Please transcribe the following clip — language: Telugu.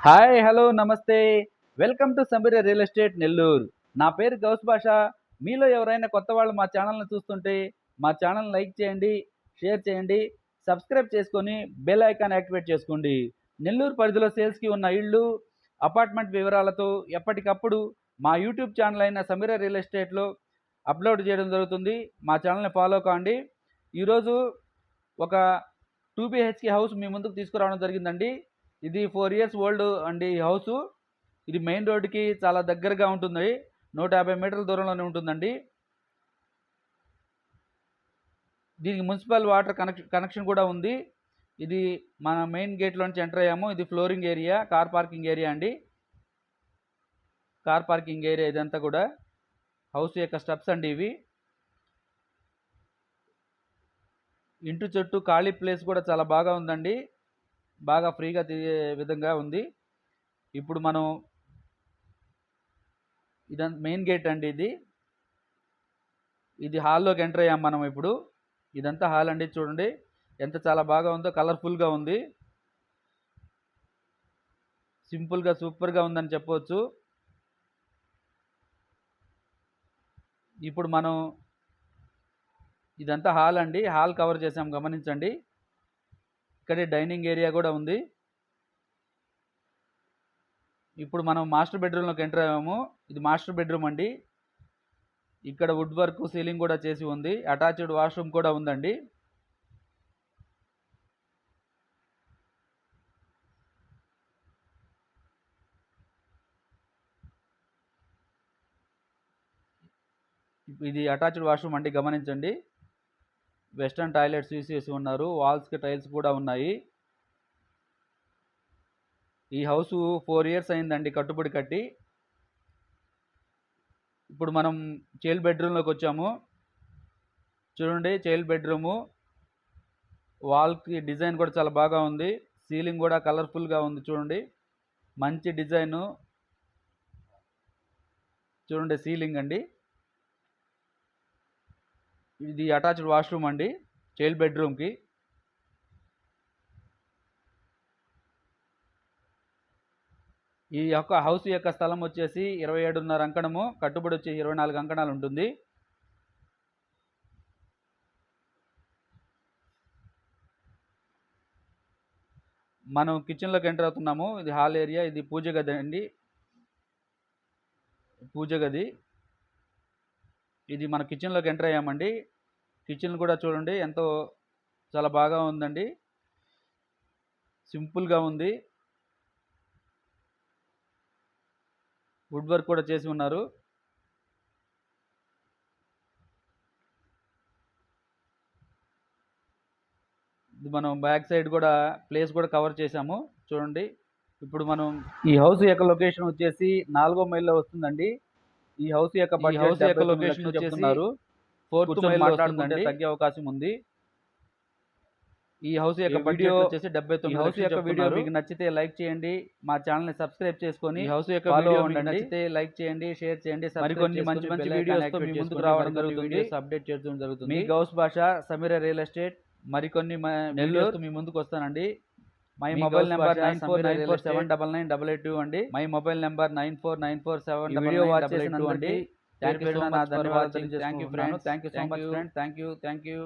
హాయ్ హలో నమస్తే. Welcome to Sameera real estate Nellore. నా పేరు గౌస్ భాషా. మీలో ఎవరైనా కొత్త వాళ్ళు మా ఛానల్ని చూస్తుంటే మా ఛానల్ లైక్ చేయండి, షేర్ చేయండి, సబ్స్క్రైబ్ చేసుకొని బెల్ ఐకాన్ యాక్టివేట్ చేసుకోండి. నెల్లూరు పరిధిలో సేల్స్కి ఉన్న ఇళ్ళు, అపార్ట్మెంట్ వివరాలతో ఎప్పటికప్పుడు మా యూట్యూబ్ ఛానల్ అయిన సమీర రియల్ ఎస్టేట్లో అప్లోడ్ చేయడం జరుగుతుంది. మా ఛానల్ని ఫాలో కాండి. ఈరోజు ఒక 2 BHK హౌస్ మీ ముందుకు తీసుకురావడం జరిగిందండి. ఇది 4 years ఓల్డ్ అండి ఈ హౌసు. ఇది మెయిన్ రోడ్డుకి చాలా దగ్గరగా ఉంటుంది. 150 మీటర్ల దూరంలోనే ఉంటుందండి. దీనికి మున్సిపల్ వాటర్ కనెక్షన్ కూడా ఉంది. ఇది మన మెయిన్ గేట్లో నుంచి ఎంటర్ అయ్యాము. ఇది flooring area, car parking area అండి. కార్ పార్కింగ్ ఏరియా ఇదంతా కూడా. హౌస్ యొక్క స్టెప్స్ అండి ఇవి. ఇంటి చుట్టూ ఖాళీ ప్లేస్ కూడా చాలా బాగా ఉందండి. బాగా ఫ్రీగా తిరిగే విధంగా ఉంది. ఇప్పుడు మనం ఇదంతా మెయిన్ గేట్ అండి. ఇది హాల్లోకి ఎంటర్ అయ్యాం మనం ఇప్పుడు. ఇదంతా హాల్ అండి. చూడండి ఎంత చాలా బాగా ఉందో, కలర్ఫుల్గా ఉంది, సింపుల్గా సూపర్గా ఉందని చెప్పవచ్చు. ఇప్పుడు మనం ఇదంతా హాల్ అండి. హాల్ కవర్ చేసాం, గమనించండి. ఇక్కడే డైనింగ్ ఏరియా కూడా ఉంది. ఇప్పుడు మనం మాస్టర్ బెడ్రూమ్లోకి ఎంటర్ అయ్యాము. ఇది మాస్టర్ బెడ్రూమ్ అండి. ఇక్కడ వుడ్ వర్క్, సీలింగ్ కూడా చేసి ఉంది. అటాచ్డ్ వాష్రూమ్ కూడా ఉందండి. ఇది అటాచ్డ్ వాష్రూమ్ అండి, గమనించండి. వెస్టర్న్ టాయిలెట్స్ యూస్ చేసి ఉన్నారు. వాల్స్కి టైల్స్ కూడా ఉన్నాయి. ఈ హౌస్ 4 years అయిందండి కట్టుబడి కట్టి. ఇప్పుడు మనం చైల్డ్ బెడ్రూమ్లోకి వచ్చాము. చూడండి, చైల్డ్ బెడ్రూము. వాల్కి డిజైన్ కూడా చాలా బాగా ఉంది. సీలింగ్ కూడా కలర్ఫుల్గా ఉంది. చూడండి, మంచి డిజైను. చూడండి, సీలింగ్ అండి. ఇది అటాచ్డ్ వాష్రూమ్ అండి చైల్డ్ బెడ్రూమ్కి. ఈ యొక్క హౌస్ యొక్క స్థలం వచ్చేసి 27.5 అంకణము. కట్టుబడి వచ్చి 24 అంకణాలు ఉంటుంది. మనం కిచెన్లోకి ఎంటర్ అవుతున్నాము. ఇది హాల్ ఏరియా. ఇది పూజ గది అండి. పూజ గది ఇది. మన కిచెన్లోకి ఎంటర్ అయ్యామండి. కిచెన్ కూడా చూడండి ఎంతో చాలా బాగా ఉందండి. సింపుల్గా ఉంది. వుడ్ వర్క్ కూడా చేసి ఉన్నారు. ఇది మనం బ్యాక్ సైడ్ కూడా ప్లేస్ కూడా కవర్ చేసాము. చూడండి, ఇప్పుడు మనం ఈ హౌస్ యొక్క లొకేషన్ వచ్చేసి 4వ మైల్లో వస్తుందండి. ఈ హౌస్ యొక్క లొకేషన్ వచ్చేసి 4th మైల్లో వస్తుందండి. తగ్గే అవకాశం ఉంది. ఈ హౌస్ యొక్క వీడియో వచ్చేసి 79. హౌస్ యొక్క వీడియో మీకు నచ్చితే లైక్ చేయండి. మా ఛానల్ ని సబ్స్క్రైబ్ చేసుకొని హౌస్ యొక్క వీడియో నచ్చితే లైక్ చేయండి, షేర్ చేయండి. మరికొన్ని మంచి మంచి వీడియోస్ తో మీ ముందుకు రావడం జరుగుతుంది. అప్డేట్ చేయడం జరుగుతుంది. మీ గౌస్ భాష, సమీర రియల్ ఎస్టేట్. మరికొన్ని నెల్లూరు మీ ముందుకు వస్తానండి. మై మొబైల్ నెంబర్ 9494799882 అండి. My mobile number 9494799882 video watch చేసినందుకు అండి. Thank you so much. ధన్యవాదాలు. Thank you friends. Thank you so much friends. Thank you.